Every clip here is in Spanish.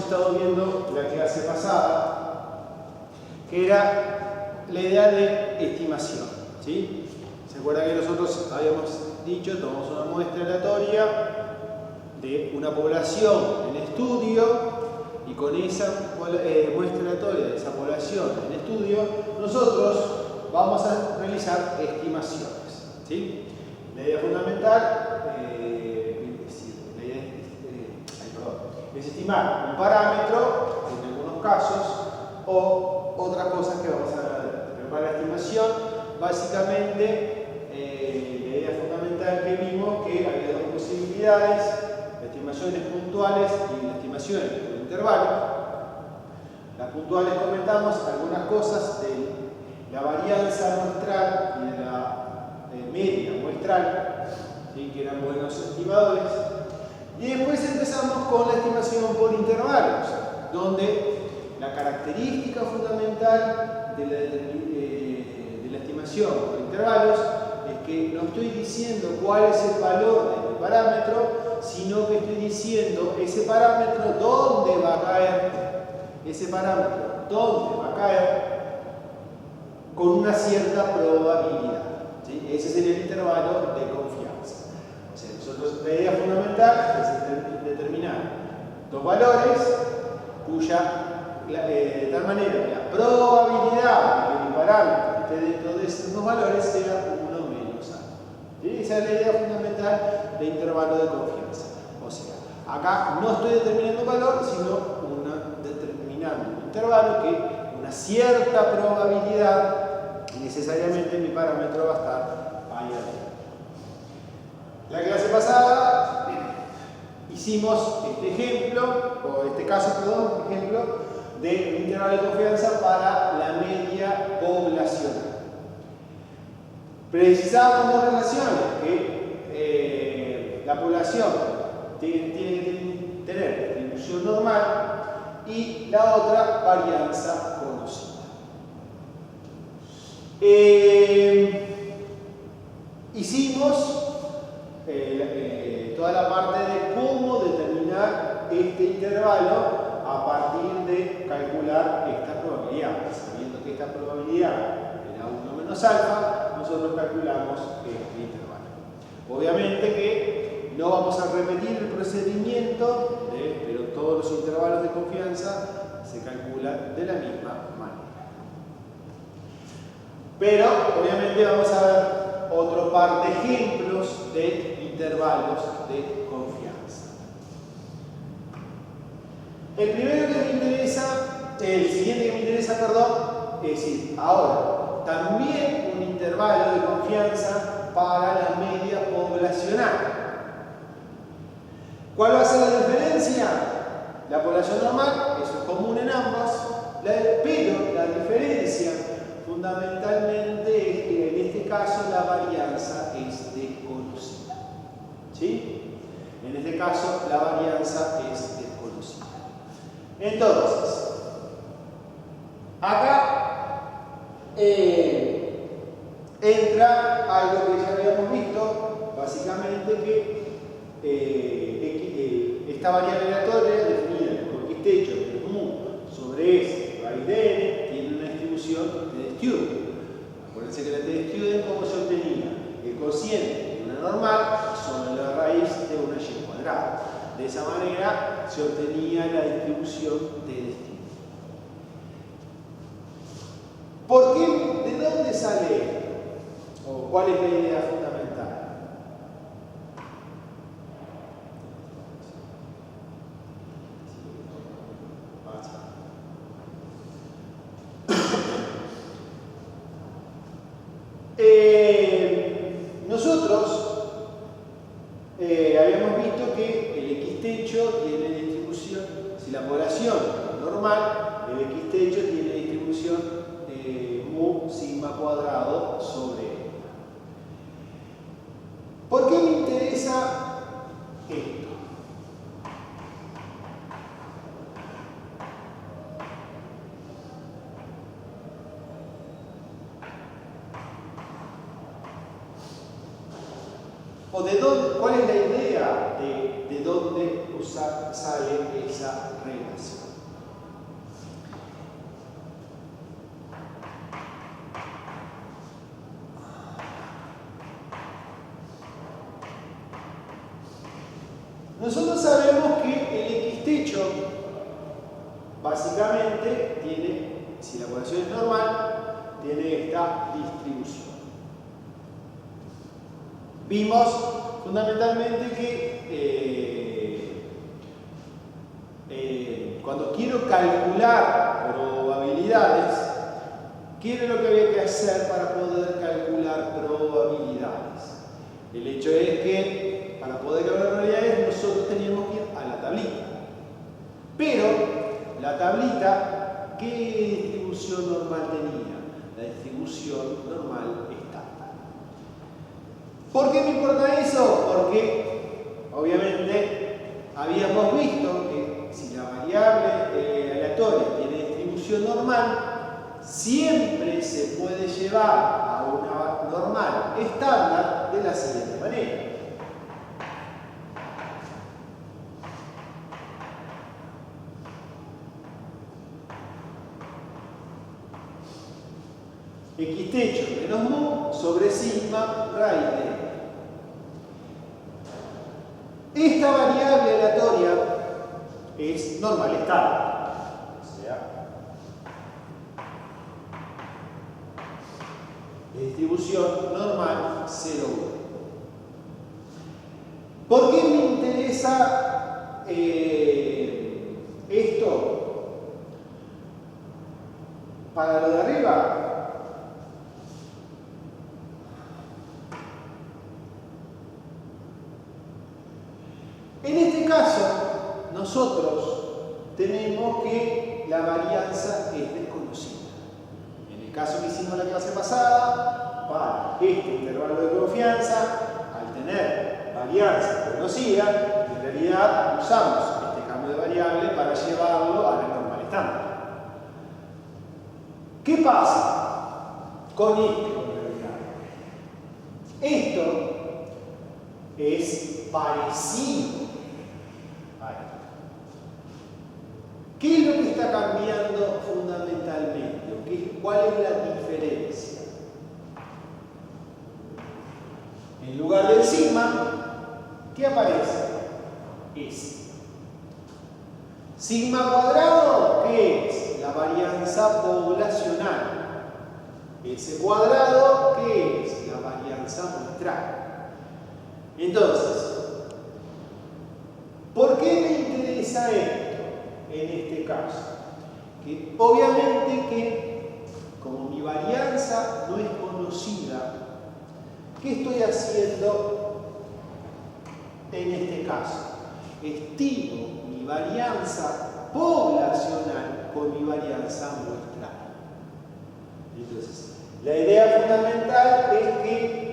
estado viendo la clase pasada, que era la idea de estimación, ¿sí? ¿Se acuerdan que nosotros habíamos dicho, tomamos una muestra aleatoria de una población en estudio y con esa muestra aleatoria de esa población en estudio, nosotros vamos a realizar estimaciones, ¿sí? La idea fundamental es estimar un parámetro, en algunos casos, o otras cosas que vamos a ver. Pero para la estimación, básicamente, la idea fundamental que vimos que había dos posibilidades, las estimaciones puntuales y las estimaciones por intervalo. Las puntuales comentamos algunas cosas de la varianza muestral y de la media muestral, ¿sí? Que eran buenos estimadores. Y después empezamos con la estimación por intervalos, donde la característica fundamental de la estimación por intervalos es que no estoy diciendo cuál es el valor de mi parámetro, sino que estoy diciendo ese parámetro dónde va a caer, con una cierta probabilidad, ¿sí? Ese sería el intervalo de confianza. O sea, nosotros, la idea fundamental es determinar dos valores de tal manera que la probabilidad de que mi parámetro esté dentro de estos dos valores sea 1 menos A. ¿Sí? Esa es la idea fundamental de intervalo de confianza. O sea, acá no estoy determinando un valor, sino determinando un intervalo que una cierta probabilidad necesariamente mi parámetro va a estar ahí adentro. La clase pasada hicimos este caso, de un intervalo de confianza para la media poblacional. Precisábamos dos relaciones, que la población tiene que tener distribución normal y la otra varianza conocida. Hicimos toda la parte de cómo determinar este intervalo a partir de calcular esta probabilidad. Sabiendo que esta probabilidad era 1 menos alfa, nosotros calculamos este intervalo. Obviamente que no vamos a repetir el procedimiento, pero todos los intervalos de confianza se calculan de la misma manera. Pero obviamente vamos a ver otro par de ejemplos de intervalos de confianza. El siguiente que me interesa, es decir, ahora, también un intervalo de confianza para la media poblacional. ¿Cuál va a ser la diferencia? La población normal, eso es común en ambas, pero la diferencia fundamentalmente es que en este caso la varianza es desconocida. ¿Sí? En este caso la varianza es desconocida. Entonces, acá entra algo que ya habíamos visto, básicamente que esta variable aleatoria definida como x techo menos mu sobre s raíz de n tiene una distribución de student. Acuérdense que la de student, ¿cómo se obtenía? El cociente de una normal sobre la raíz de una y cuadrada. De esa manera se obtenía la distribución de destino. ¿Por qué? ¿De dónde sale esto? ¿O cuál es la idea fundamental? Nosotros habíamos visto que el x techo tiene distribución, si la población es normal, el x techo tiene distribución mu sigma cuadrado sobre n. ¿Por qué me interesa esto? o de dónde, cuál es la idea de dónde sale esa relación. Nosotros sabemos que el X techo básicamente tiene, si la ecuación es normal, tiene esta distribución. Vimos fundamentalmente que cuando quiero calcular probabilidades, ¿qué era lo que había que hacer para poder calcular probabilidades? El hecho es que para poder calcular probabilidades nosotros teníamos que ir a la tablita. Pero la tablita, ¿qué distribución normal tenía? La distribución normal estándar. ¿Por qué me importa eso? Porque obviamente habíamos visto que si la variable aleatoria tiene distribución normal, siempre se puede llevar a una normal estándar de la siguiente manera. X techo menos mu sobre sigma raíz de. Esta variable aleatoria es normal estándar. O sea, de distribución normal 0, 1. ¿Por qué me interesa esto? Para lo de arriba. En este caso, nosotros tenemos que la varianza es desconocida. En el caso que hicimos la clase pasada, para este intervalo de confianza, al tener varianza conocida, en realidad usamos este cambio de variable para llevarlo a la normal estándar. ¿Qué pasa con esto? Esto es parecido. ¿Qué es lo que está cambiando fundamentalmente? ¿Cuál es la diferencia? En lugar del sigma, ¿qué aparece? S. Sigma cuadrado, ¿qué es? La varianza poblacional. S cuadrado, ¿qué es? La varianza muestral. Entonces, ¿por qué me interesa esto en este caso? Que obviamente que como mi varianza no es conocida, ¿qué estoy haciendo en este caso? Estimo mi varianza poblacional con mi varianza muestral. Entonces, la idea fundamental es que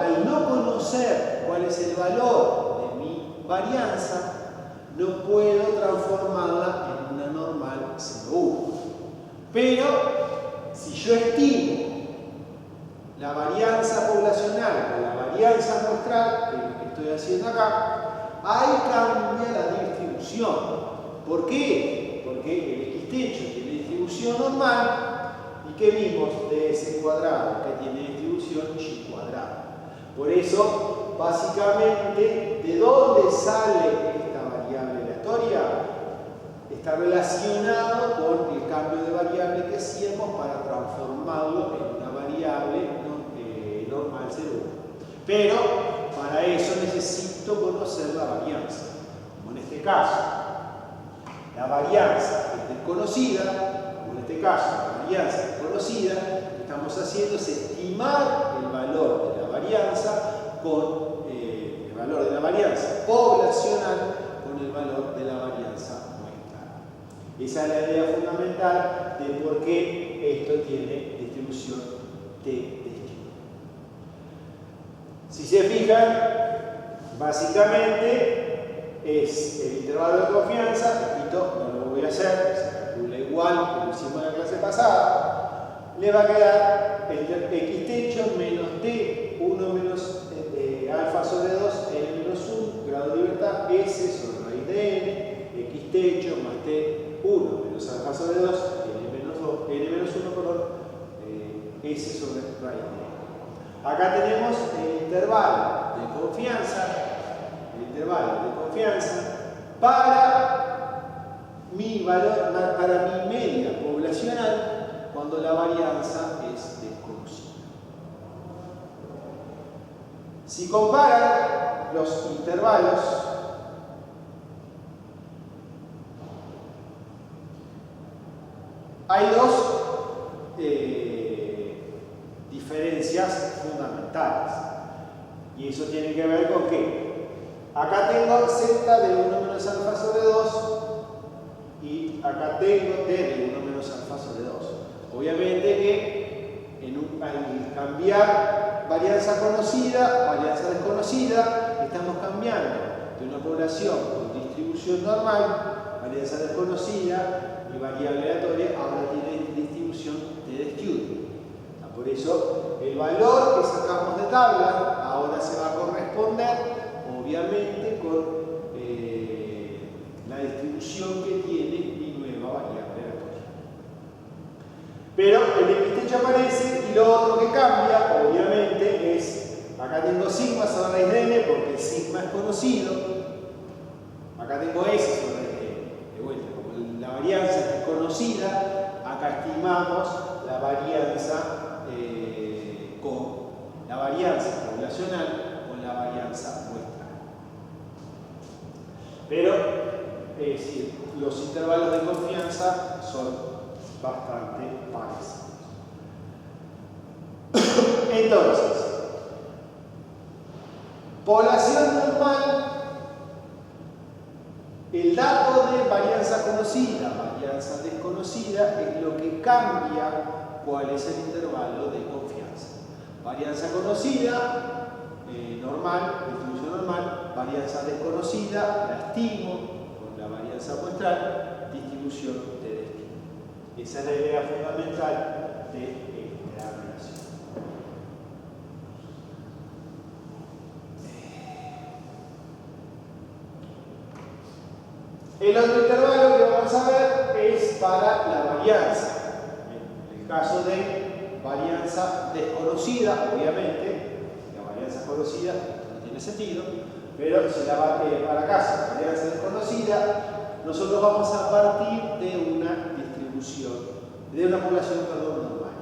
al no conocer cuál es el valor de mi varianza, no puedo transformarla en una normal 0,1. Pero si yo estimo la varianza poblacional o la varianza muestral, que es lo que estoy haciendo acá, ahí cambia la distribución. ¿Por qué? Porque el X techo tiene distribución normal y que vimos de S cuadrado que tiene distribución Y cuadrado. Por eso, básicamente, ¿de dónde sale esta variable aleatoria? Está relacionado con el cambio de variable que hacíamos para transformarlo en una variable normal 0,1. Pero para eso necesito conocer la varianza. Como en este caso, la varianza es desconocida, como en este caso la varianza es conocida, lo que estamos haciendo es estimar el valor de la varianza con el valor de la varianza poblacional con el valor de la varianza muestral. Esa es la idea fundamental de por qué esto tiene distribución de destino. Si se fijan, básicamente es el intervalo de confianza, repito, no lo voy a hacer, se calcula igual como hicimos en la clase pasada. le va a quedar x techo menos t, 1 menos alfa sobre 2, n menos 1, grado de libertad, s sobre raíz de n, x techo más t, 1 menos alfa sobre 2, n menos 1, perdón, s sobre raíz de n. Acá tenemos el intervalo de confianza, para mi valor, para mi media poblacional cuando la varianza es desconocida. Si comparan los intervalos, hay dos diferencias fundamentales. Y eso tiene que ver con que acá tengo z de 1 menos alfa sobre 2 y acá tengo t de 1 menos alfa sobre 2. Obviamente que al cambiar varianza conocida, varianza desconocida, estamos cambiando de una población con distribución normal, varianza desconocida y variable aleatoria, ahora tiene distribución de estudio. Por eso el valor que sacamos de tabla ahora se va a corresponder obviamente con la distribución que tiene mi nueva variable aleatoria. Pero el x techo aparece y lo otro que cambia obviamente es, acá tengo sigma sobre raíz de n porque el sigma es conocido, acá tengo s sobre raíz de n. De vuelta, como la varianza es desconocida, acá estimamos la varianza con la varianza poblacional con la varianza muestral. Pero, es decir, los intervalos de confianza son bastante parecidos. Entonces, población normal, el dato de varianza conocida, varianza desconocida, es lo que cambia cuál es el intervalo de confianza. Varianza conocida, normal, distribución normal, varianza desconocida, la estimo con la varianza muestral, distribución de destino. Esa es la idea fundamental de la relación. El otro intervalo que vamos a ver es para la varianza. En el caso de varianza desconocida, obviamente, la varianza conocida no tiene sentido, pero si para caso varianza desconocida, nosotros vamos a partir de una distribución, de una población normal.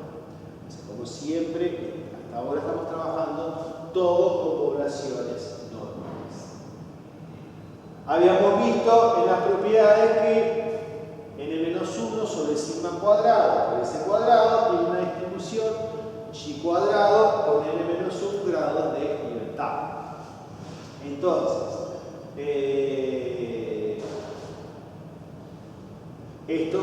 O sea, como siempre, hasta ahora estamos trabajando todo con poblaciones normales. Habíamos visto en las propiedades que n-1 sobre sigma cuadrado por s cuadrado tiene una distribución y cuadrado con n-1 grados de libertad. Entonces, esto,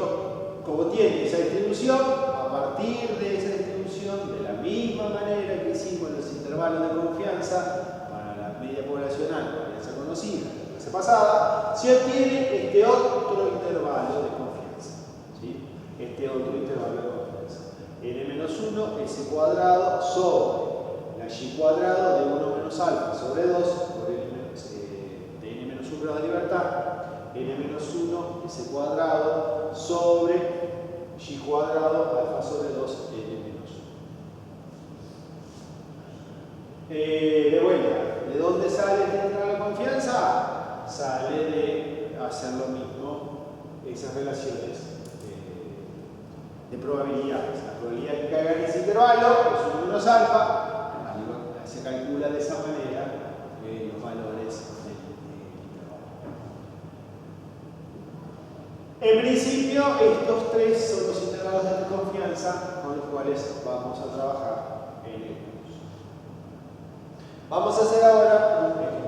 como tiene esa distribución, a partir de esa distribución, de la misma manera que hicimos los intervalos de confianza para la media poblacional, varianza conocida, la clase pasada, se obtiene este otro intervalo de confianza. ¿Sí? Este otro intervalo de confianza. n-1, s cuadrado sobre la y cuadrado de 1 menos alfa sobre 2 por de n-1 grado de libertad, n-1 s cuadrado sobre y cuadrado alfa sobre 2 n-1. De vuelta, ¿de dónde sale este intervalo de confianza? Sale de hacer lo mismo, esas relaciones de probabilidades. La probabilidad de que caiga en ese intervalo es 1 menos alfa, se calcula de esa manera los valores del intervalo. En principio, estos tres son los intervalos de confianza con los cuales vamos a trabajar en el curso. Vamos a hacer ahora un ejemplo.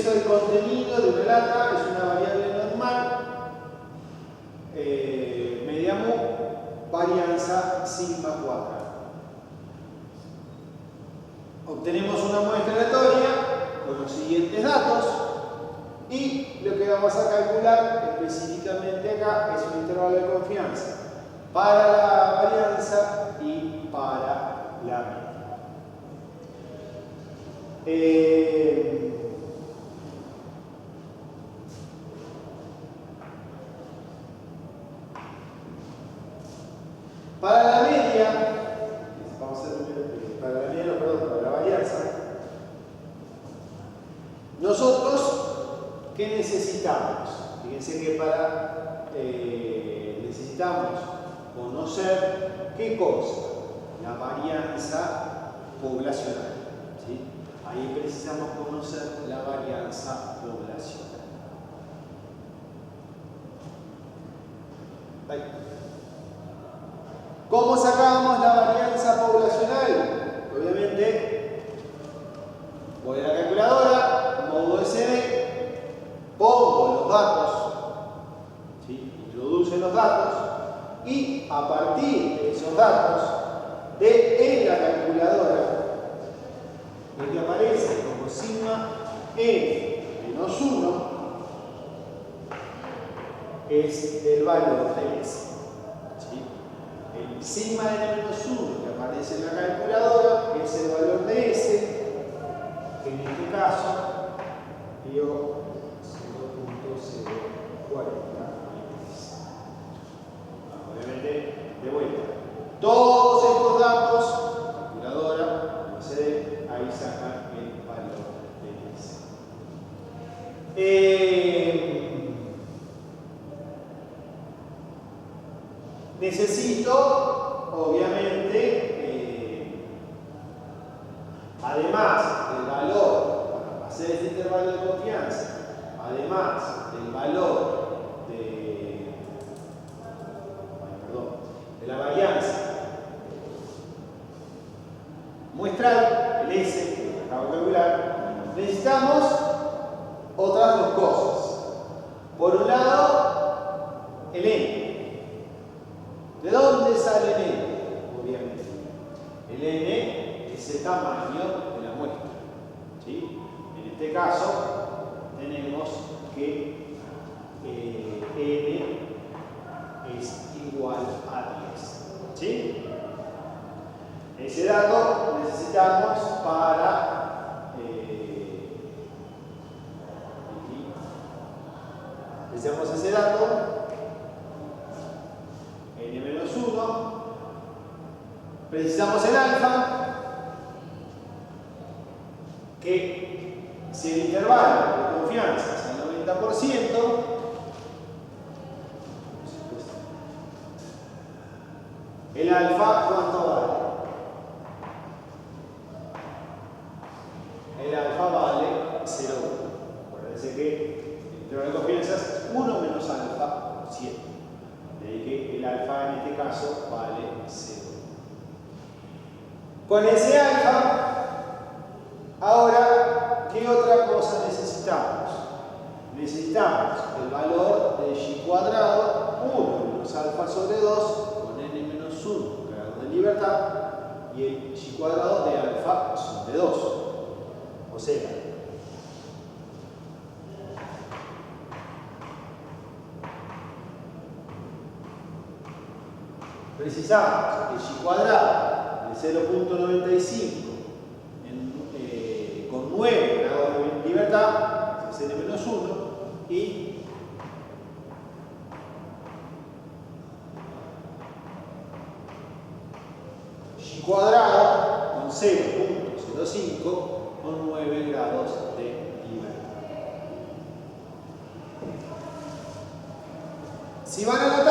peso del contenido de una lata es una variable normal, media mu, varianza sigma cuadrada. Obtenemos una muestra aleatoria con los siguientes datos y lo que vamos a calcular específicamente acá es un intervalo de confianza para la varianza y para la media. Para la media, vamos a hacer para la media, no, perdón, para la varianza, nosotros, ¿qué necesitamos? Fíjense que necesitamos conocer qué cosa, la varianza poblacional, ¿sí? Ahí precisamos conocer la varianza poblacional. Ahí. ¿Cómo sacamos la varianza poblacional? Obviamente, voy a la calculadora, modo SD, pongo los datos, ¿sí? Introduce los datos y a partir de esos datos, en la calculadora, lo que aparece como sigma n menos 1 es el valor de S. ¿Sí? El sigma n menos 1 que aparece en la calculadora es el valor de S, que en este caso dio 0.040. Obviamente, de vuelta. Todos estos datos, calculadora, CD, ahí sacan el valor de S. Necesito, obviamente, además del valor, para hacer este intervalo de confianza, además del valor de la varianza muestral, el S, que acabo de calcular, necesitamos otras dos cosas. Por un lado, el N. ¿De dónde sale el N? Obviamente. El N es el tamaño de la muestra. ¿Sí? En este caso, tenemos que N es igual a 10. ¿Sí? Ese dato necesitamos para necesitamos ese dato n-1, precisamos el alfa, que si el intervalo de confianza es el 90%, el alfa, ¿cuánto vale? El alfa vale 0,1. Acuérdense que el intervalo de confianza es 1 menos alfa por 100. De ahí que el alfa en este caso vale 0. Con ese alfa, ahora, ¿qué otra cosa necesitamos? Necesitamos el valor de y cuadrado, 1 menos alfa sobre 2, con n menos 1 grado de libertad, y el y cuadrado de alfa sobre 2. O sea, precisamos el y cuadrado de 0.95 con 9 grados de libertad, es n menos 1, y y cuadrado con 0.05 con 9 grados de libertad. Si van a la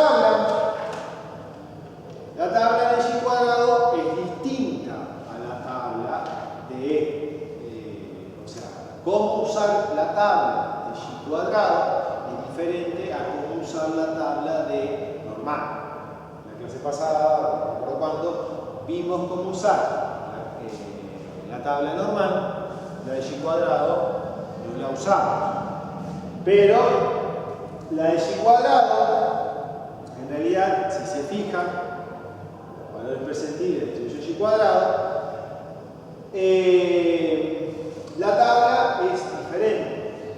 tabla de y cuadrado es distinta a la tabla de, o sea, cómo usar la tabla de y cuadrado es diferente a cómo usar la tabla de normal. La clase pasada, por cuando vimos cómo usar la tabla normal, la de y cuadrado no la usamos. Pero la de y cuadrado, en realidad, si se fijan, valores percentiles de distribución y cuadrado, la tabla es diferente.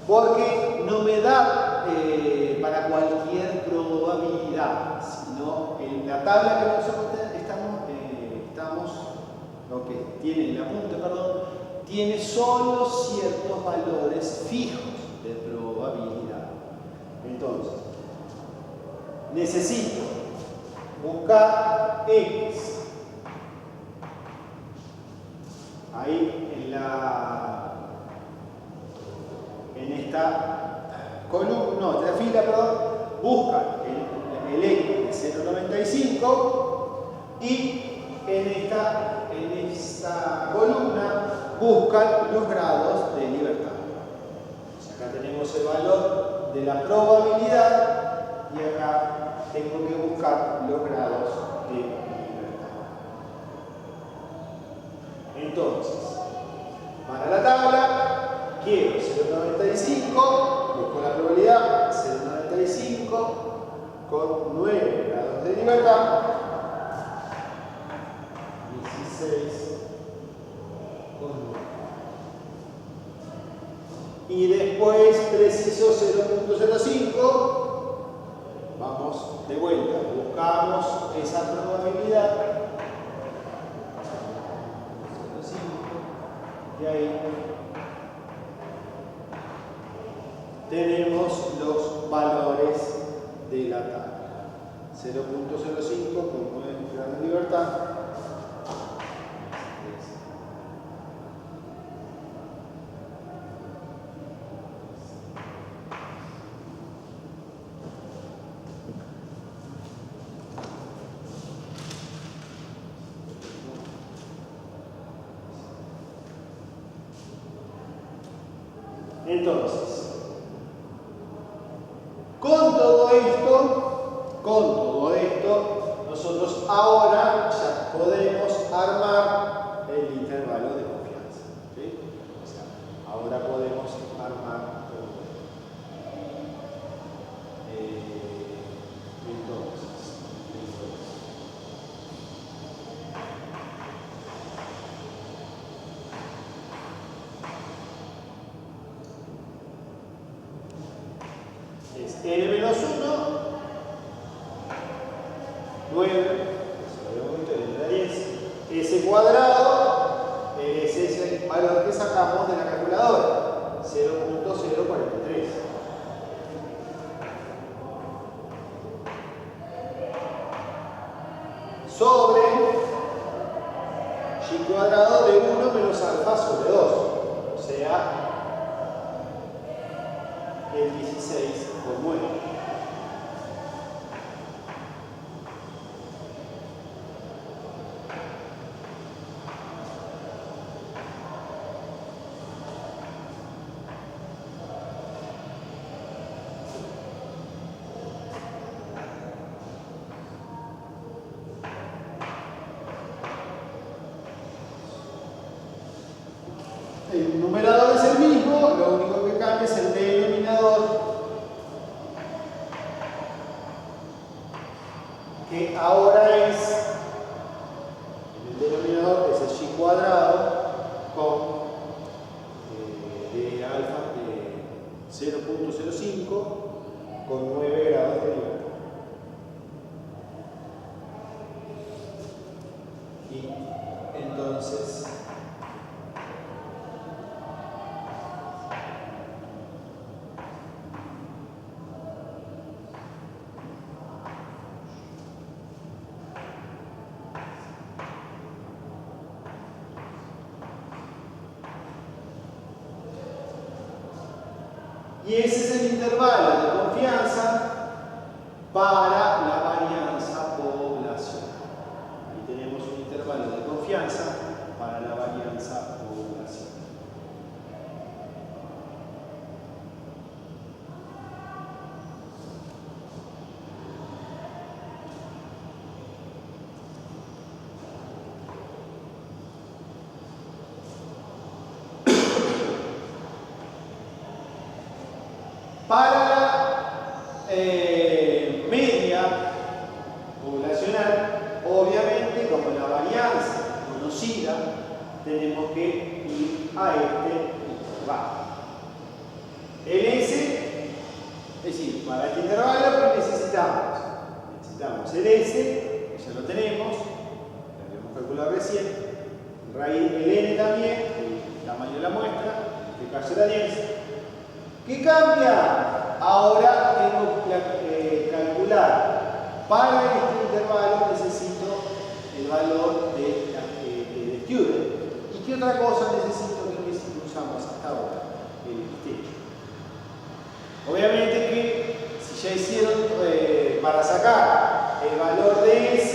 Porque no me da para cualquier probabilidad, sino en la tabla que nosotros lo que tiene en la punta, perdón, tiene solo ciertos valores fijos de probabilidad. Entonces, necesito buscar X. Ahí en esta columna, no, esta fila, perdón, busca el X de 0,95 y en esta columna buscan los grados de libertad. Entonces, acá tenemos el valor de la probabilidad y acá tengo que buscar los grados de libertad. Entonces, para la tabla, quiero 0,95, busco la probabilidad 0,95 con 9 grados de libertad. 16 con 9. Y después preciso 0,05. Vamos de vuelta, buscamos esa probabilidad. 0,05. Y ahí tenemos los valores de la tabla. 0,05 con 9 grados de libertad. Entonces, con todo esto, nosotros ahora ya podemos armar el intervalo de confianza. ¿Sí? O sea, ahora podemos armar todo es n-1, 9, s cuadrado, ese es el valor que sacamos de la calculadora, 0,043. Sobre y cuadrado de 1 menos alfa sobre 2, o sea, el 16 por 9. El numerador es el mismo, lo único que cambia es el denominador, que ahora es, en el denominador es el y cuadrado con de alfa de 0,05 con 9 grados de libertad. Y entonces y ese es el intervalo de confianza para la varianza poblacional. Ahí tenemos un intervalo de confianza para la varianza poblacional. Para la media poblacional, obviamente, como la varianza conocida, tenemos que ir a este intervalo. El S, es decir, para este intervalo necesitamos el S, que ya lo tenemos, lo habíamos calculado recién, raíz del N también, el tamaño de la muestra, en este caso era 10. ¿Qué cambia? Ahora tengo que calcular, para este intervalo necesito el valor de student. ¿Y qué otra cosa necesito que usamos hasta ahora? El techo. Obviamente que si ya hicieron para sacar el valor de S,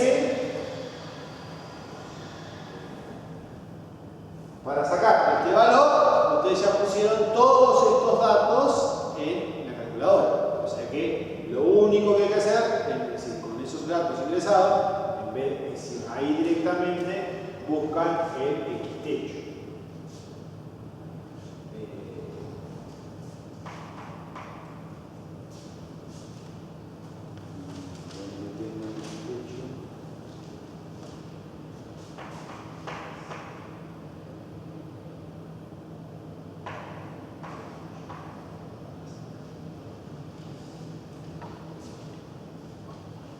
para sacar este valor, ustedes ya pusieron todos estos datos en la calculadora. O sea que lo único que hay que hacer es decir, con esos datos ingresados, en vez de decir ahí directamente, buscan el X techo.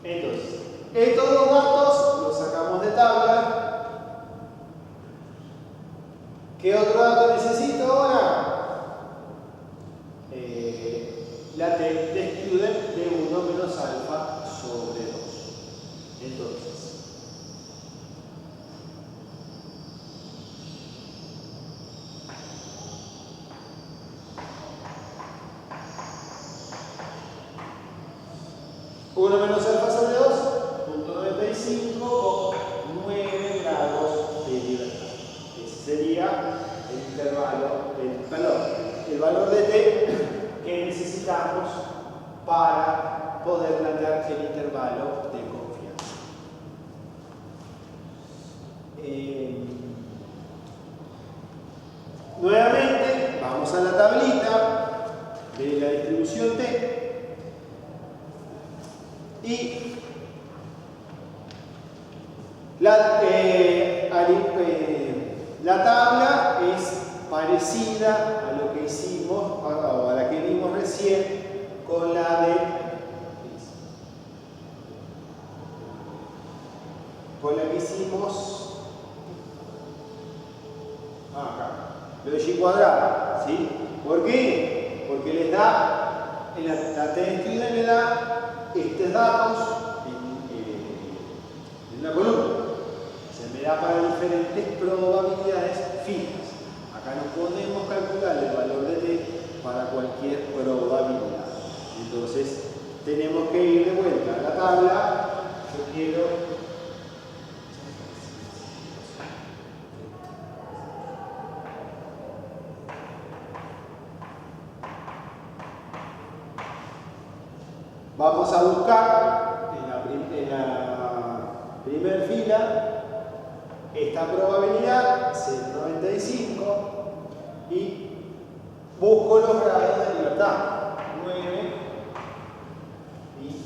Entonces, estos dos datos los sacamos de tabla. ¿Qué otro dato necesito ahora? La T de student de 1 menos alfa sobre 2. Entonces, uno menos alfa sobre 2, punto 95 con 9 grados de libertad. Ese sería el intervalo, el valor de T que necesitamos para poder plantear el intervalo de confianza. Nuevamente, vamos a la tablita de la distribución T. Y la tabla es parecida a lo que hicimos, o a la que vimos recién, con la que hicimos acá, lo de G cuadrado, ¿sí? ¿Por qué? Porque les da, la T de student le da estos datos en una columna. Se me da para diferentes probabilidades fijas. Acá no podemos calcular el valor de T para cualquier probabilidad. Entonces, tenemos que ir de vuelta a la tabla. Yo quiero vamos a buscar en la primera fila esta probabilidad, 0,95, y busco los grados de libertad, 9 y 5.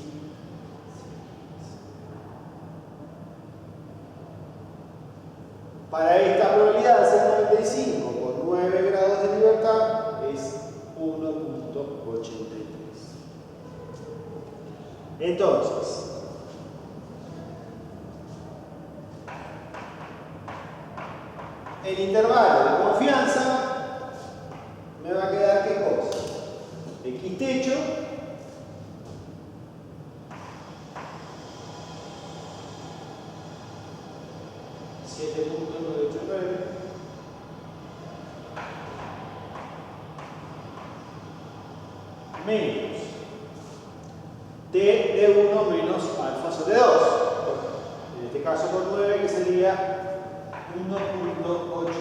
Para esta probabilidad, 0,95 con 9 grados de libertad es 1.83. Entonces, el intervalo de confianza me va a quedar ¿qué cosa? X techo menos T de 1 menos alfa sobre 2. En este caso por 9, que sería 1.83.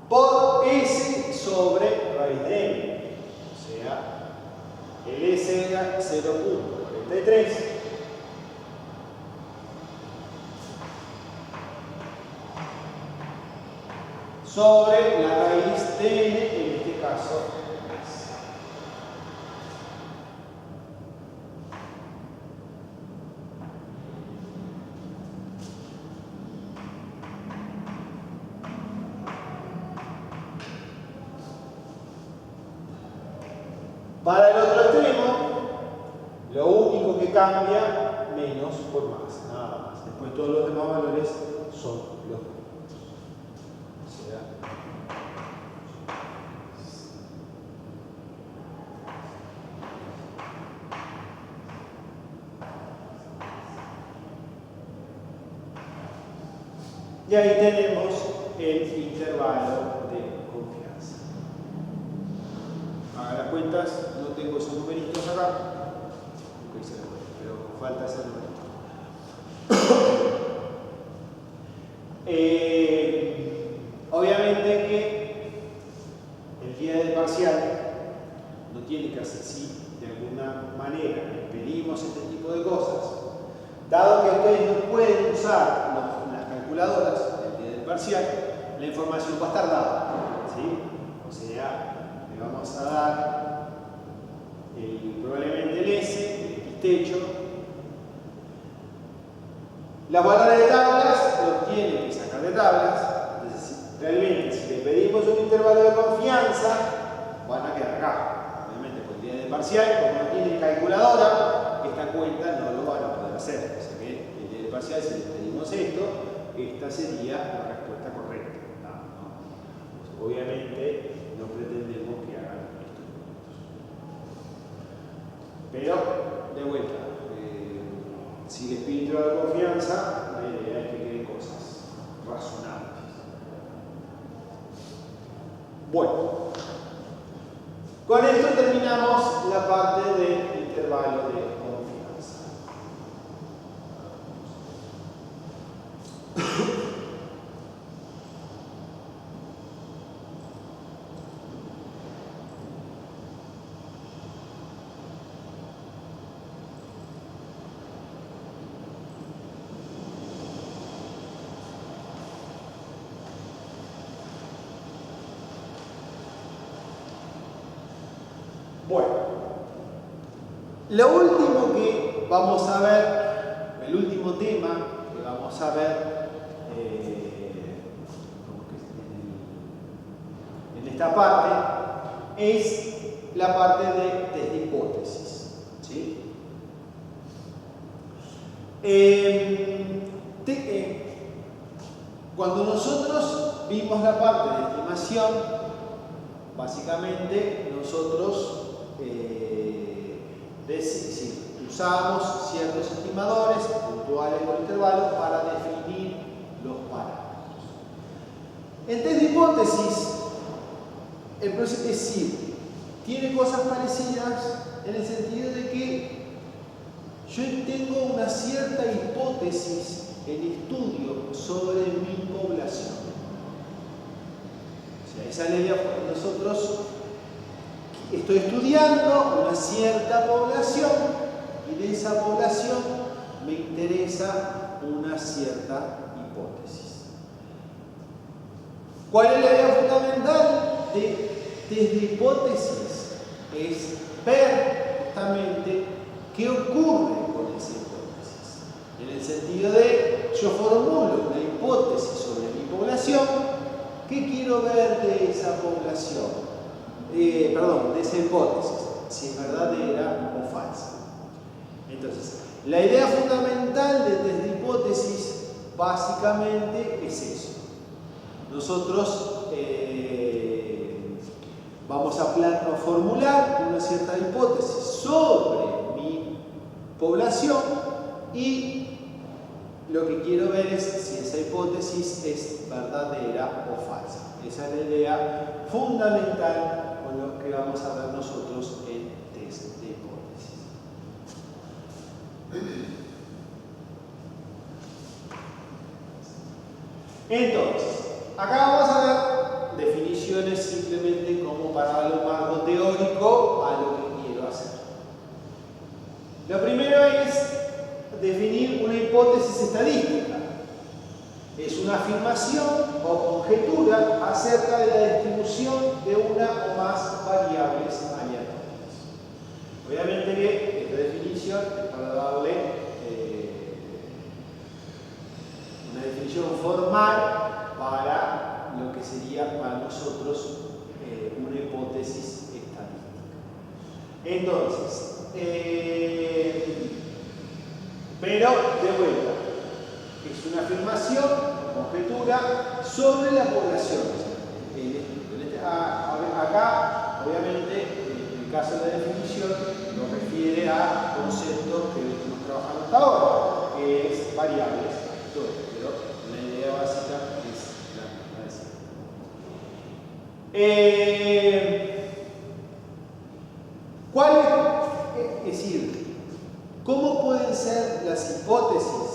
Por S sobre raíz de M. O sea, el S era 0.43. Sobre la raíz de N, en este caso caso para el otro extremo, lo único que cambia, menos por más, nada más. Después todos los demás valores son los mismos. O sea, y ahí tenemos el intervalo de confianza. Hagan las cuentas, no tengo esos numeritos acá, nunca hice la cuenta, pero falta ese numerito. Obviamente que el día del parcial no tiene que hacer si de alguna manera les pedimos este tipo de cosas, dado que ustedes no pueden usar las calculadoras del día del parcial, la información va a estar dada, ¿sí? O sea, le vamos a dar probablemente el S, el X techo. Las valores de tablas los tienen que sacar de tablas. Entonces, realmente, si le pedimos un intervalo de confianza, van a quedar acá. Obviamente, por el día del parcial, como no tienen calculadora, esta cuenta no lo van a poder hacer. O sea que el día del parcial, si le pedimos esto, esta sería la respuesta correcta. ¿No? Pues, obviamente, no pretendemos que hagan estos puntos. Pero, de vuelta, si les pido intervalo de confianza, la idea es que queden cosas razonables. Bueno, con esto terminamos la parte del intervalo de confianza. Bueno, lo último que vamos a ver, el último tema que vamos a ver en esta parte es la parte de test de hipótesis. ¿Sí? Cuando nosotros vimos la parte de estimación, básicamente nosotros usábamos ciertos estimadores puntuales con intervalos para definir los parámetros. En test de hipótesis, el proceso es simple. Tiene cosas parecidas en el sentido de que yo tengo una cierta hipótesis en estudio sobre mi población. O sea, esa es la idea porque nosotros estoy estudiando una cierta población y de esa población me interesa una cierta hipótesis. ¿Cuál es la idea fundamental de test de hipótesis? Es ver justamente qué ocurre con esa hipótesis. En el sentido de, yo formulo una hipótesis sobre mi población, ¿qué quiero ver de esa población? De esa hipótesis, si es verdadera o falsa. Entonces, la idea fundamental de test de hipótesis básicamente es eso. Nosotros vamos a formular una cierta hipótesis sobre mi población y lo que quiero ver es si esa hipótesis es verdadera o falsa. Esa es la idea fundamental con lo que vamos a ver nosotros en test de hipótesis. Entonces, acá vamos a ver definiciones simplemente como para darle un marco teórico a lo que quiero hacer. Lo primero es definir una hipótesis estadística. Es una afirmación o conjetura acerca de la distribución de una o más variables aleatorias. Obviamente que esta definición es para darle una definición formal para lo que sería para nosotros una hipótesis estadística. Entonces, pero de vuelta, es una afirmación, conjetura sobre la población. Acá, obviamente, en el caso de la definición, nos refiere a conceptos que estamos trabajando hasta ahora, que es variables, pero la idea básica es la siguiente. ¿Cuál es decir, cómo pueden ser las hipótesis?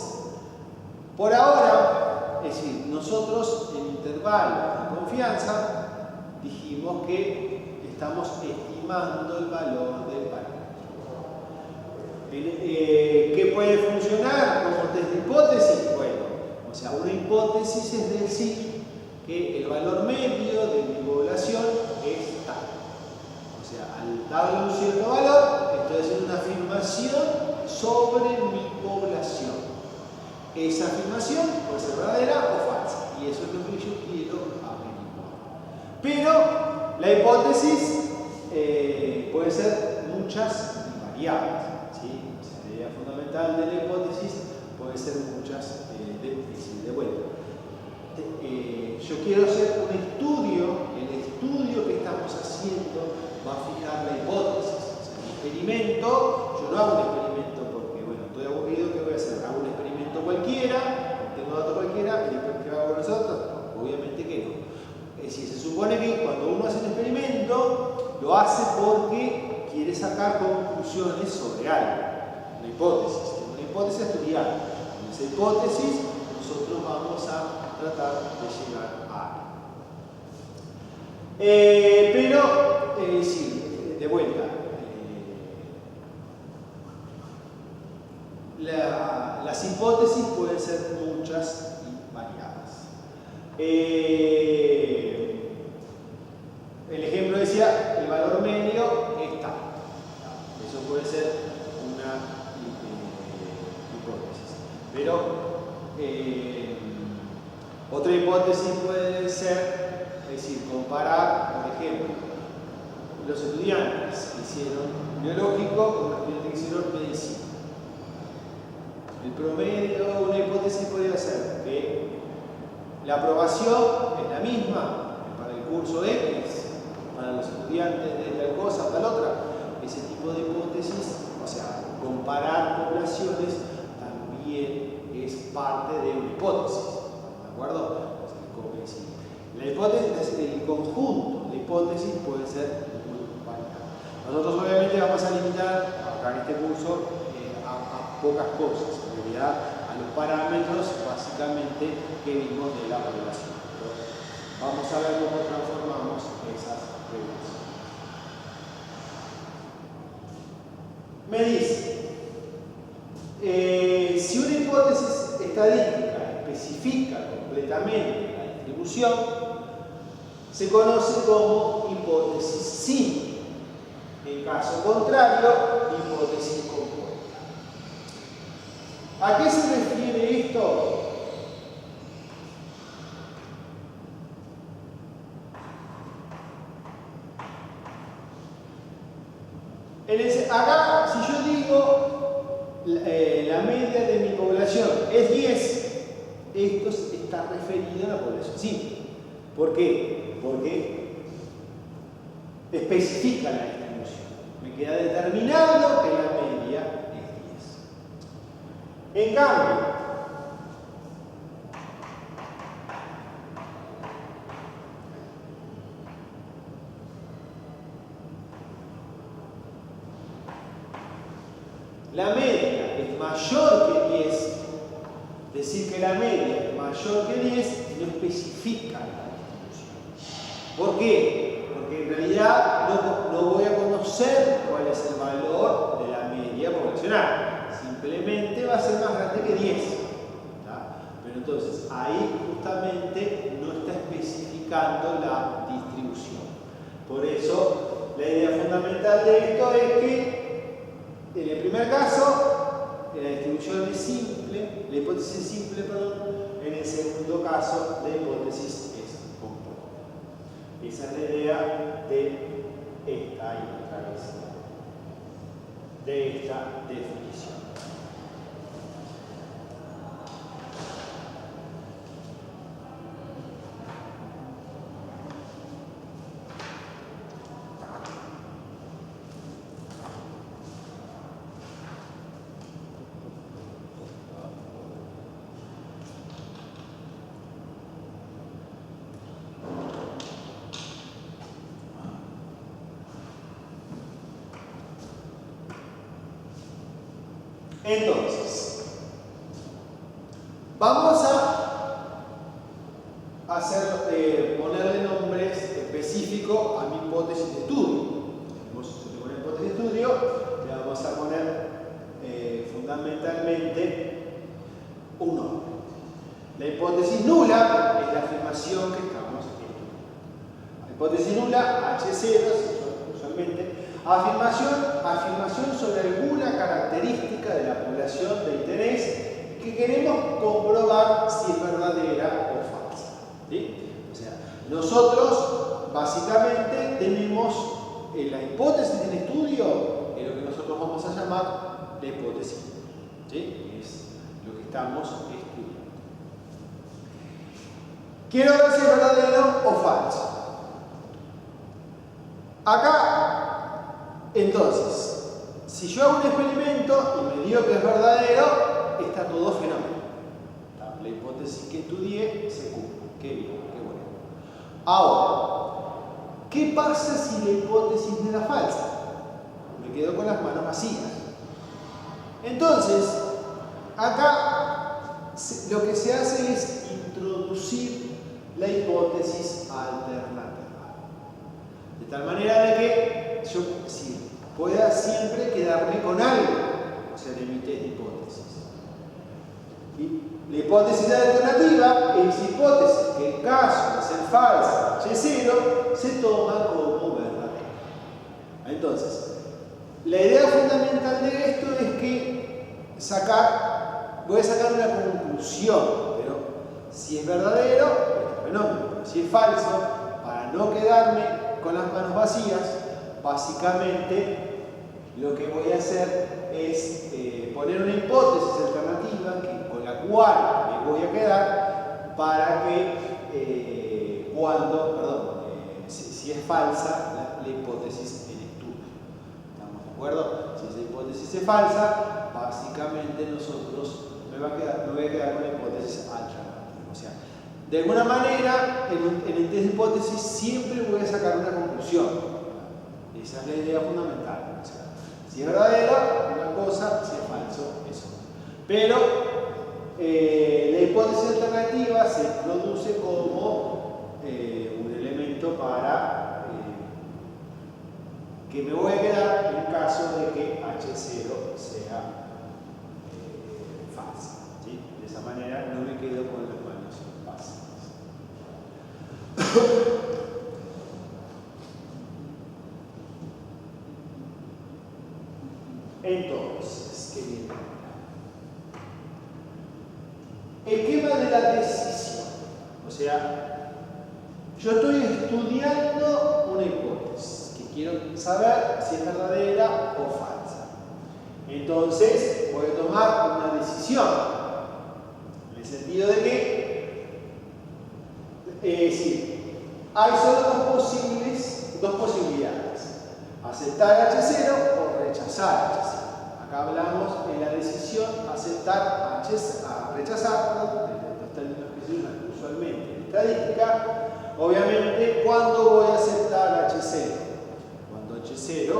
Por ahora, es decir, nosotros en intervalo de confianza dijimos que estamos estimando el valor del parámetro. ¿Qué puede funcionar como test de hipótesis? Bueno, o sea, una hipótesis es decir que el valor medio de mi población es tal. O sea, al darle un cierto valor, estoy haciendo una afirmación sobre mi población. Esa afirmación puede ser verdadera o falsa, y eso es lo que yo quiero averiguar. Pero la hipótesis puede ser muchas y variables, ¿sí? La idea fundamental de la hipótesis puede ser muchas de vuelta. Yo quiero hacer un estudio, el estudio que estamos haciendo va a fijar la hipótesis. O sea, el experimento, yo no hago un experimento porque, bueno, estoy aburrido, ¿qué voy a hacer? Hago un experimento cualquiera, tengo datos cualquiera, y después ¿qué hago con nosotros? No, obviamente que no. Es decir, se supone que cuando uno hace un experimento, lo hace porque quiere sacar conclusiones sobre algo. Una hipótesis, una hipótesis a estudiar. Con esa hipótesis, nosotros vamos a tratar de llegar a pero, es decir, de vuelta, las hipótesis pueden ser muchas y variadas. El ejemplo decía, el valor medio es tal. Eso puede ser una hipótesis. Pero otra hipótesis puede ser, es decir, comparar, por ejemplo, los estudiantes que hicieron biológico con los estudiantes que hicieron medicina. El promedio, una hipótesis podría ser que la aprobación es la misma para el curso X, para los estudiantes de tal cosa, tal otra. Ese tipo de hipótesis, o sea, comparar poblaciones también es parte de una hipótesis. ¿De acuerdo? La hipótesis, el conjunto de hipótesis puede ser muy variado. Nosotros obviamente vamos a limitar acá en este curso a pocas cosas, en realidad a los parámetros básicamente que vimos de la población. Pero vamos a ver cómo transformamos esas reglas. Me dice, si una hipótesis estadística especifica completamente la distribución, se conoce como hipótesis simple. En caso contrario, hipótesis compuesta. ¿A qué se refiere esto? Acá, si yo digo la media de mi población es 10, esto está referido a la población simple. ¿Por qué? Porque especifica la distribución. Me queda determinado que la media es 10. En cambio, la media es mayor que 10, decir que la media es mayor que 10 no especifica la distribución. ¿Por qué? Porque en realidad no voy a conocer cuál es el valor de la media poblacional. Simplemente va a ser más grande que 10. ¿Tá? Pero entonces, ahí justamente no está especificando la distribución. Por eso, la idea fundamental de esto es que, en el primer caso, la distribución es simple, la hipótesis es simple, perdón. En el segundo caso, la hipótesis es compuesta. Esa es la idea de esta, ahí otra vez, de esta definición. Entonces, vamos a ponerle nombres específicos a mi hipótesis de estudio. Si tengo una hipótesis de estudio, le vamos a poner fundamentalmente un nombre. La hipótesis nula es la afirmación que estamos estudiando. La hipótesis nula, H0, usualmente, afirmación sobre alguna característica de la población de interés que queremos comprobar si es verdadera o falsa. ¿Sí? O sea, nosotros básicamente tenemos la hipótesis del estudio en lo que nosotros vamos a llamar la hipótesis. ¿Sí? Es lo que estamos estudiando. Quiero ver si es verdadero o falso. Acá, entonces, si yo hago un experimento y me digo que es verdadero, está todo fenómeno. La hipótesis que estudié se cumple. Qué bien, qué bueno. Ahora, ¿qué pasa si la hipótesis me da falsa? Me quedo con las manos vacías. Entonces, acá lo que se hace es introducir la hipótesis alternativa. De tal manera de que yo pueda siempre quedarme con algo, o sea, de mi test de hipótesis. Y la hipótesis alternativa es hipótesis que en caso de ser falsa, H0, se toma como verdadera. Entonces, la idea fundamental de esto es que voy a sacar una conclusión, pero si es verdadero, es fenómeno, pero si es falso, para no quedarme con las manos vacías, básicamente lo que voy a hacer es poner una hipótesis alternativa con la cual me voy a quedar para que si es falsa la hipótesis en estudio. ¿Estamos de acuerdo? Si esa hipótesis es falsa, básicamente me voy a quedar con la hipótesis alternativa. O sea, de alguna manera, en el test de hipótesis siempre voy a sacar una conclusión. Esa es la idea fundamental. O sea, si es verdadera, una cosa, si es falso, es otra. Pero la hipótesis alternativa se produce como un elemento para que me voy a quedar en caso de que H0 sea falsa. ¿Sí? De esa manera no me quedo con las manos vacías. Entonces, ¿qué viene acá? Esquema de la decisión. O sea, yo estoy estudiando una hipótesis que quiero saber si es verdadera o falsa. Entonces, voy a tomar una decisión. En el sentido de que, hay solo dos posibilidades. Aceptar H0 o rechazar H0. Acá hablamos de la decisión aceptar rechazar, los términos que se usan usualmente en estadística. Obviamente, ¿cuándo voy a aceptar H0? Cuando H0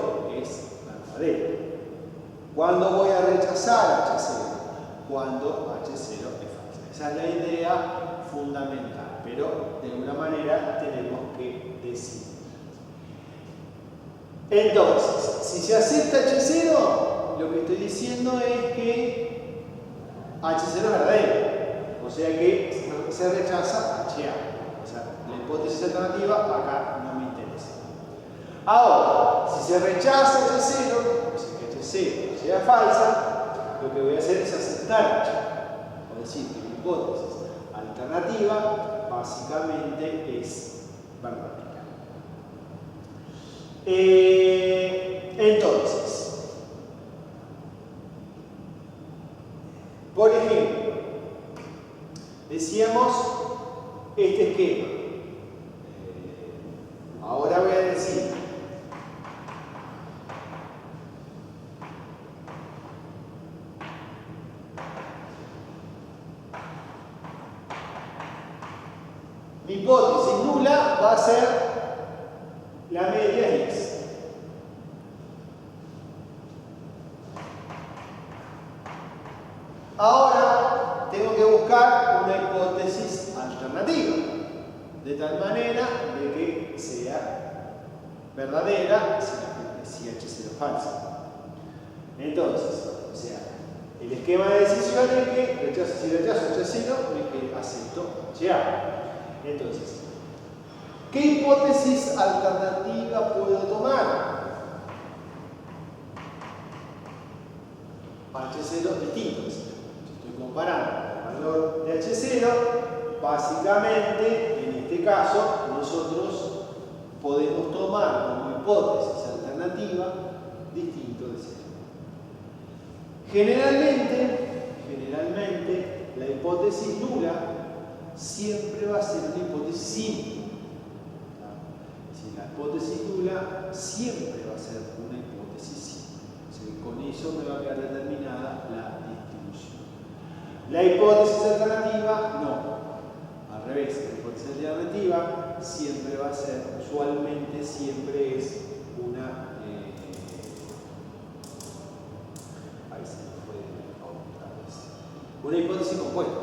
es verdadero. ¿Cuándo voy a rechazar H0? Cuando H0 es falsa. Esa es la idea fundamental, pero de alguna manera tenemos que decidir. Entonces, si se acepta H0, lo que estoy diciendo es que H0 es verdadero. O sea que se rechaza HA. O sea, la hipótesis alternativa acá no me interesa. Ahora, si se rechaza H0, o sea que H0 sea falsa, lo que voy a hacer es aceptar H. O decir que la hipótesis alternativa básicamente es verdadera. Entonces, por ejemplo, decíamos este esquema. Ahora voy a decir mi hipótesis nula va a ser la media X. Ahora tengo que buscar una hipótesis alternativa, de tal manera de que sea verdadera si H0 es falsa. Entonces, o sea, el esquema de decisión es que si rechazo H0 es que acepto HA. Entonces, ¿qué hipótesis alternativa puedo tomar? H0 distinto. Si estoy comparando el valor de H0, básicamente, en este caso, nosotros podemos tomar como hipótesis alternativa distinto de 0. Generalmente, la hipótesis nula siempre va a ser una hipótesis simple. Si la hipótesis nula siempre va a ser una hipótesis simple. O sea, con eso me va a quedar determinada la distribución. La hipótesis alternativa, no. Al revés, la hipótesis alternativa siempre va a ser, usualmente siempre es una... ahí se me fue otra vez. Una hipótesis compuesta.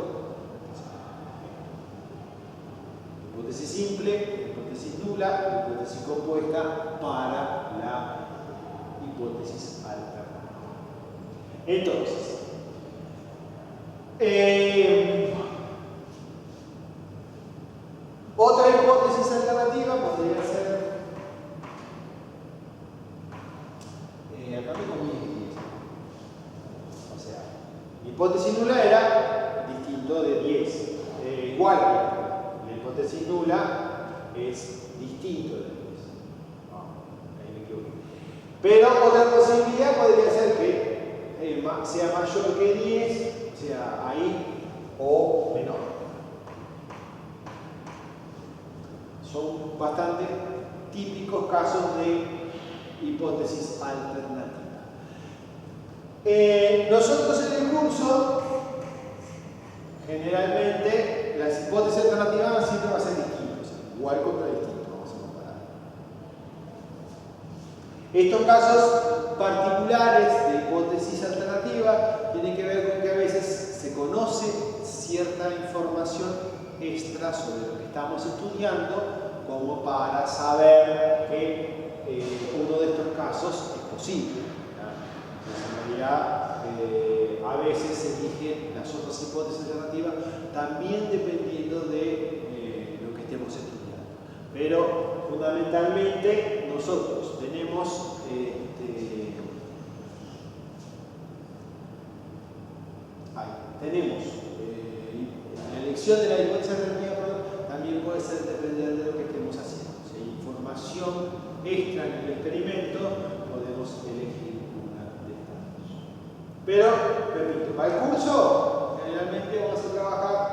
Hipótesis simple, hipótesis nula, hipótesis compuesta para la hipótesis alternativa. Entonces, otra hipótesis alternativa podría ser, acá me comí, o sea, mi hipótesis nula era distinto de 10, igual que la hipótesis nula es distinto de 10. Ahí me equivoqué. Pero otra posibilidad podría ser que sea mayor que 10, o sea, ahí, o menor. Son bastante típicos casos de hipótesis alternativa. Nosotros en el curso, generalmente, las hipótesis alternativas siempre van a ser distintas, igual contra distinto, vamos a comparar. Estos casos particulares de hipótesis alternativa tienen que ver con que a veces se conoce cierta información extra sobre lo que estamos estudiando, como para saber que uno de estos casos es posible. En realidad, a veces se eligen las otras hipótesis alternativas también dependiendo de lo que estemos estudiando. Pero fundamentalmente nosotros tenemos la elección de la hipótesis alternativa también puede ser depender de lo que estemos haciendo. Si hay información extra en el experimento, podemos elegir una de estas dos. Pero, repito, para el curso generalmente vamos a trabajar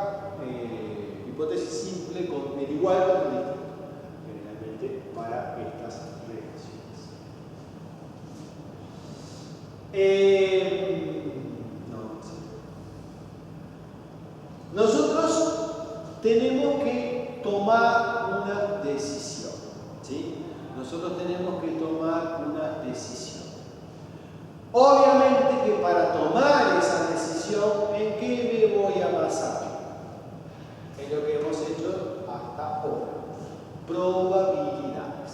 hipótesis simple con el igual con el distinto, generalmente para estas relaciones. Nosotros tenemos que tomar una decisión, ¿sí? Nosotros tenemos que tomar una decisión. Obviamente que para tomar esa decisión, ¿en qué me voy a basar? En lo que hemos hecho hasta ahora. Probabilidades.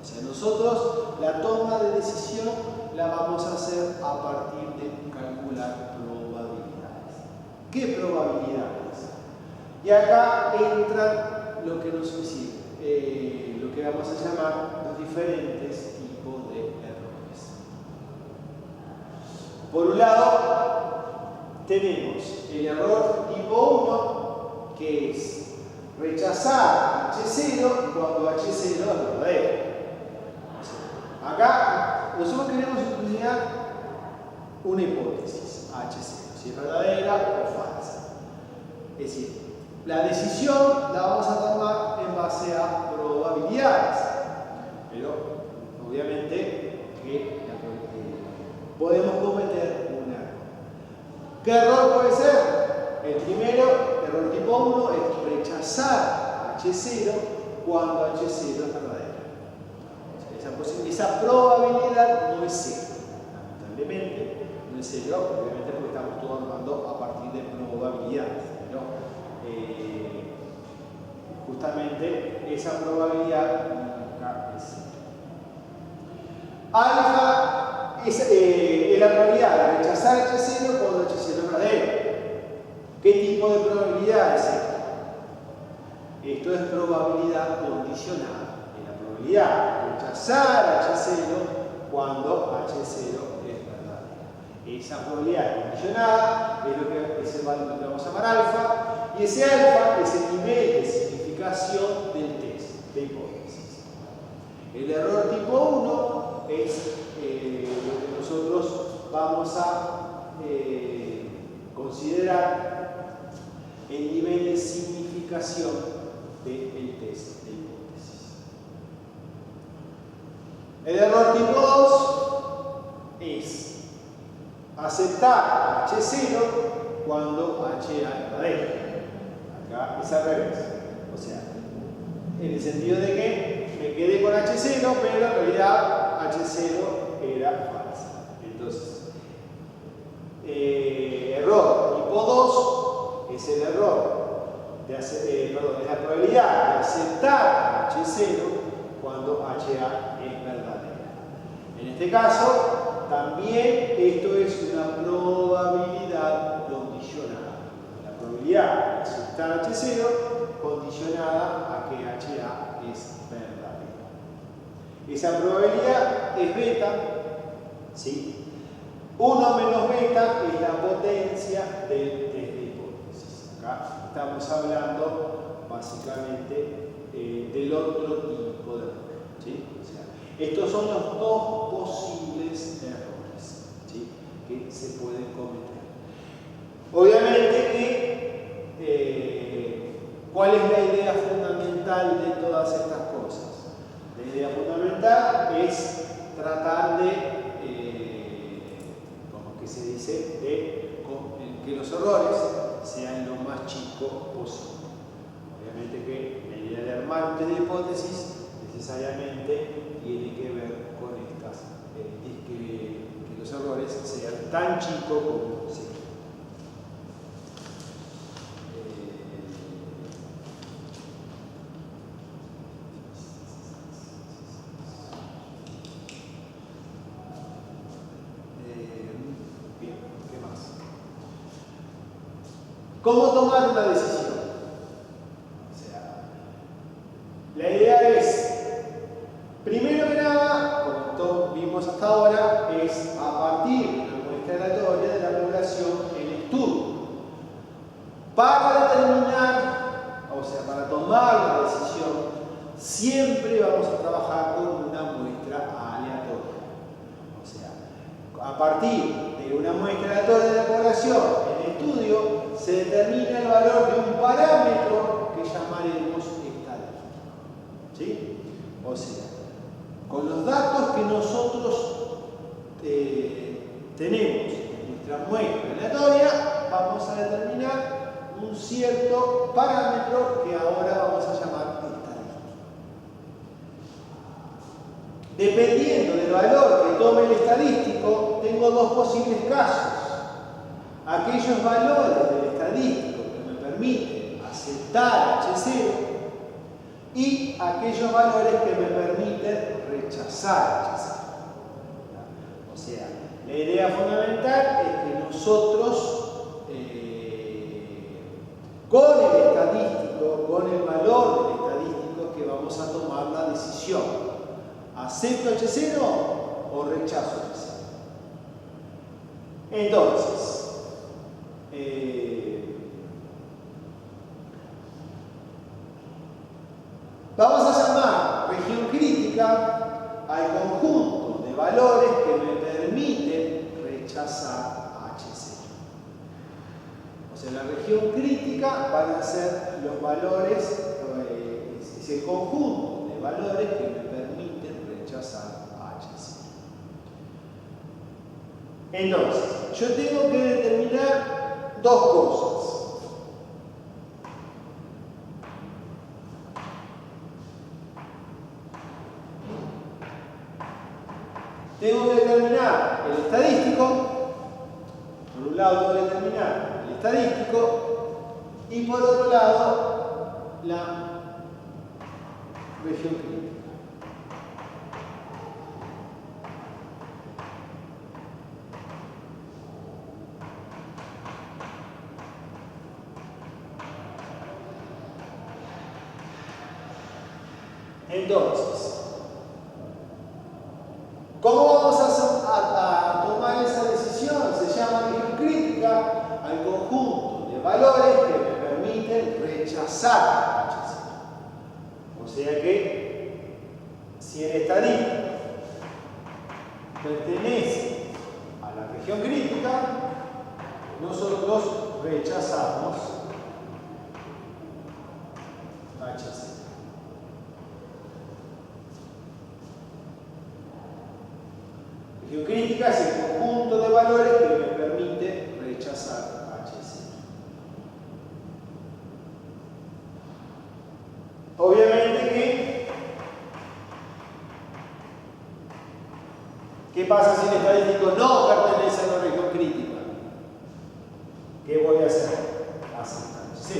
O sea, nosotros la toma de decisión la vamos a hacer a partir de calcular probabilidades. ¿Qué probabilidades? Y acá entra lo que nos decía, lo que vamos a llamar los diferentes tipos de errores. Por un lado, tenemos el error tipo 1, que es rechazar H0 cuando H0 es verdadero. Acá nosotros queremos utilizar una hipótesis, H0, si es verdadera o falsa. Es decir, la decisión la vamos a tomar en base a probabilidades, pero obviamente que podemos cometer un error. ¿Qué error puede ser? El primero, error tipo 1, es rechazar H0 cuando H0 es verdadero. Esa probabilidad no es cero, lamentablemente no es cero, obviamente porque estamos todos armando a partir de probabilidades, pero justamente esa probabilidad nunca es cero. Alfa es la probabilidad de rechazar H0 cuando H0 es verdadero. ¿Qué tipo de probabilidad es esta? Esto es probabilidad condicionada. De rechazar H0 cuando H0 es verdadero. Esa probabilidad condicionada es lo que es el valor que vamos a llamar alfa, y ese alfa es el nivel de significación del test de hipótesis. El error tipo 1 es lo que nosotros vamos a considerar el nivel de significación del test de hipótesis. El error tipo 2 es aceptar H0 cuando HA es verdadero. Acá es al revés. O sea, en el sentido de que me quedé con H0, pero en realidad H0 era falsa. Entonces, error tipo 2 es el error es la probabilidad de aceptar H0 cuando HA es verdadera. En este caso, también esto es una probabilidad condicionada. La probabilidad de aceptar H0 condicionada a que HA es verdadera. Esa probabilidad es beta, ¿sí? 1 menos beta es la potencia del test de hipótesis. Acá estamos hablando básicamente del otro tipo de error, ¿sí? O sea, estos son los dos posibles errores, ¿sí?, que se pueden cometer. Obviamente que ¿cuál es la idea fundamental de todas estas cosas? La idea fundamental es tratar de, como que se dice, de que los errores sean lo más chicos posible. Obviamente que la idea de armar un test de hipótesis necesariamente tiene que ver con estas, que los errores sean tan chicos como posible. Bien, ¿qué más? ¿Cómo tomar una decisión? O sea, la idea es, primero que nada, como todos vimos hasta ahora, es a partir de una muestra aleatoria de la población en estudio. Para determinar, o sea, para tomar la decisión, siempre vamos a trabajar con una muestra aleatoria. O sea, a partir de una muestra aleatoria de la población en estudio, se determina el valor de un parámetro que llamaremos estadístico. ¿Sí? O sea, con los datos que nosotros tenemos en nuestra muestra aleatoria, vamos a determinar un cierto parámetro que ahora vamos a llamar estadístico. Dependiendo del valor que tome el estadístico, tengo dos posibles casos. Aquellos valores del estadístico que me permiten aceptar H0 y aquellos valores que me permiten rechazar H0. O sea, la idea fundamental es que nosotros con el estadístico vamos a tomar la decisión. ¿Acepto H0 o rechazo H0? Entonces, vamos a llamar región crítica al conjunto de valores que me permiten rechazar H0. O sea, la región crítica van a ser los valores, es el conjunto de valores que me permiten rechazar H0. Entonces, yo tengo que determinar dos cosas. Tengo que determinar el estadístico. Por un lado tengo que determinar el estadístico y por otro lado la región crítica. Entonces, ¿cómo vamos a tomar esa decisión? Se llama región crítica al conjunto de valores que me permiten rechazar H0. O sea que, si el estadístico pertenece a la región crítica, nosotros rechazamos H0. Región crítica es el conjunto de valores que me permite rechazar H0. Obviamente que, ¿qué pasa si el estadístico no pertenece a la región crítica? ¿Qué voy a hacer? Aceptar H0.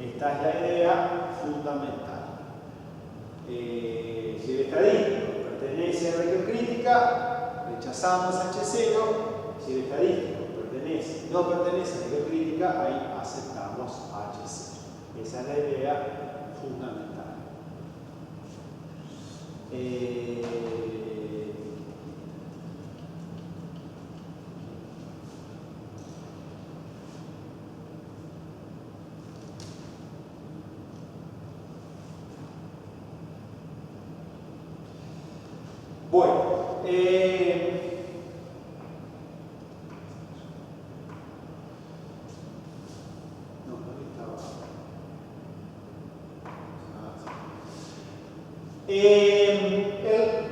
Esta es la idea fundamental. Si el estadístico pertenece a la región crítica, rechazamos H0. Si el estadístico no pertenece a la región crítica, ahí aceptamos H0. Esa es la idea fundamental. Bueno,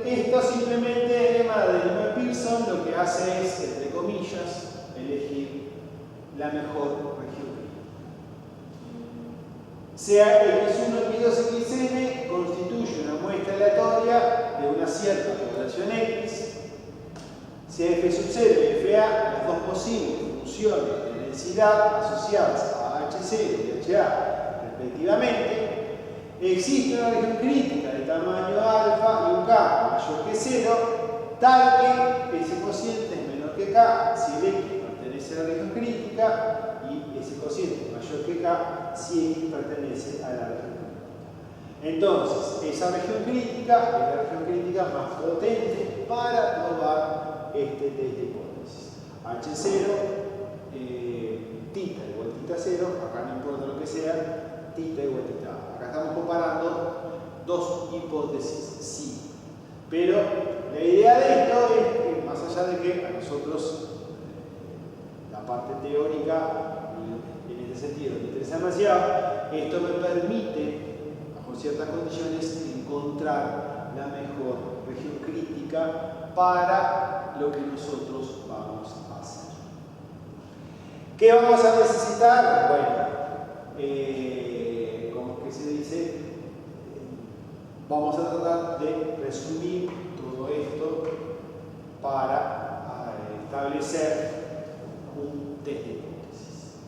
esto simplemente el lema de Newman-Pearson lo que hace es, entre comillas, elegir la mejor región. Sea X1, X2, XN constituye una muestra aleatoria de una cierta población X. Sea F sub 0 y FA las dos posibles funciones de densidad asociadas a H0 y HA respectivamente. Existe una región crítica de tamaño alfa y un K mayor que 0, tal que ese cociente es menor que K si el X pertenece a la región crítica y ese cociente es mayor que K si X pertenece a la región crítica. Entonces, esa región crítica es la región crítica más potente para probar este test de hipótesis. H0, tita igual tita 0, acá no importa lo que sea, tita igual tita A. Acá estamos comparando dos hipótesis, sí. Pero la idea de esto es que, más allá de que a nosotros la parte teórica, en este sentido, me interesa demasiado, esto me permite, bajo ciertas condiciones, encontrar la mejor región crítica para lo que nosotros vamos a hacer. ¿Qué vamos a necesitar? Bueno, como que se dice, vamos a tratar de resumir todo esto para establecer un test de hipótesis.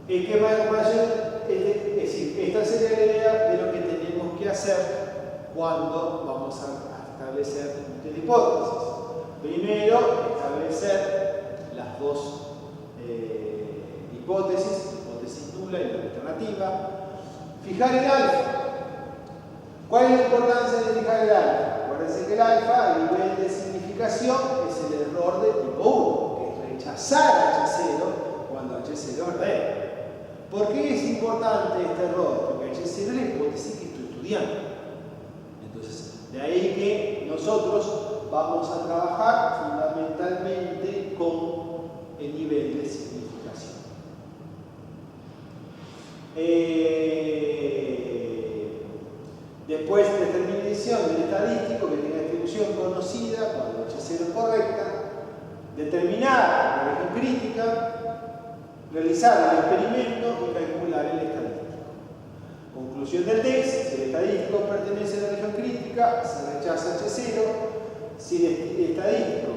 Es decir, esta sería la idea de lo que tenemos que hacer cuando vamos a establecer un test de hipótesis. Primero, establecer las dos hipótesis mayúscula y la alternativa. Fijar el alfa. ¿Cuál es la importancia de fijar el alfa? Acuérdense que el alfa, a nivel de significación, es el error de tipo 1, que es rechazar H0 cuando H0 es verdadero. ¿Por qué es importante este error? Porque H0 es la hipótesis que estoy estudiando. Entonces, de ahí que nosotros vamos a trabajar fundamentalmente con el nivel de significación. Después, determinación del estadístico que tenga distribución conocida cuando H0 es correcta. Determinar la región crítica. Realizar el experimento y calcular el estadístico. Conclusión del test: si el estadístico pertenece a la región crítica, se rechaza H0. Si el estadístico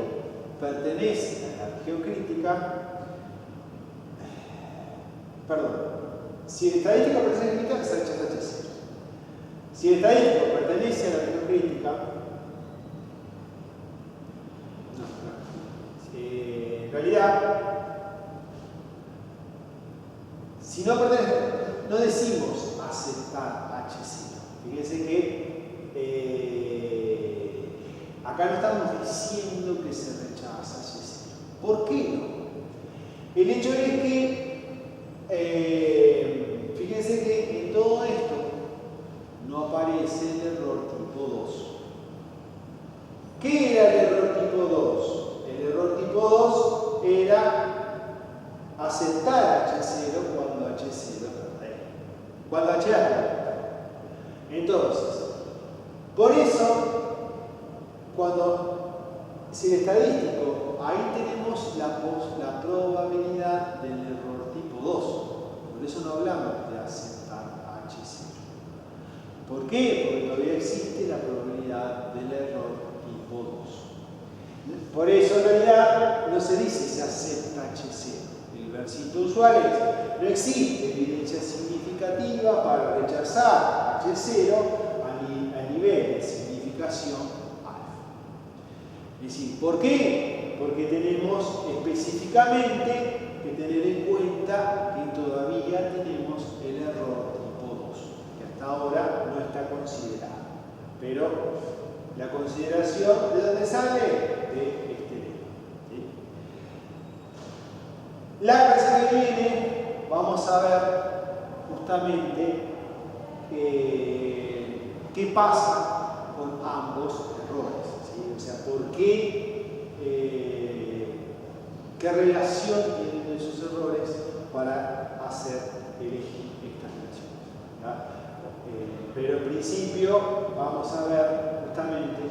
pertenece a la región crítica, si el estadístico pertenece a la región crítica, se rechaza H0. Si el estadístico pertenece a la región crítica, en realidad, si no pertenece, no decimos aceptar H0. Fíjense que acá no estamos diciendo que se rechaza H0. ¿Por qué no? El hecho es que, fíjense que en todo esto no aparece el error tipo 2. ¿Qué era el error tipo 2? El error tipo 2 era aceptar H0 cuando H0 es verdadero. Cuando H es verdadero. Entonces, por eso, si el estadístico, ahí tenemos la probabilidad del error tipo 2. Por eso no hablamos de aceptar H0. ¿Por qué? Porque todavía existe la probabilidad del error tipo 2. Por eso en realidad no se dice se acepta H0. El versito usual es: no existe evidencia significativa para rechazar H0 a nivel de significación alfa. Es decir, ¿por qué? Porque tenemos específicamente que tener en cuenta que todavía tenemos el error tipo 2, que hasta ahora no está considerado. Pero la consideración, ¿de dónde sale? De este tema. ¿Sí? La clase que viene vamos a ver justamente qué pasa con ambos errores. ¿Sí? O sea, ¿por qué? ¿Qué relación tienen esos errores para hacer elegir estas relaciones? Pero en principio vamos a ver justamente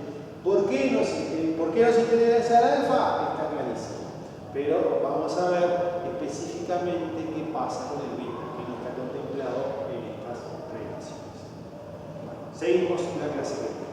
por qué nos interesa el alfa. Está clarísimo. Pero vamos a ver específicamente qué pasa con el beta, que no está contemplado en estas relaciones. Bueno, seguimos la clase que viene.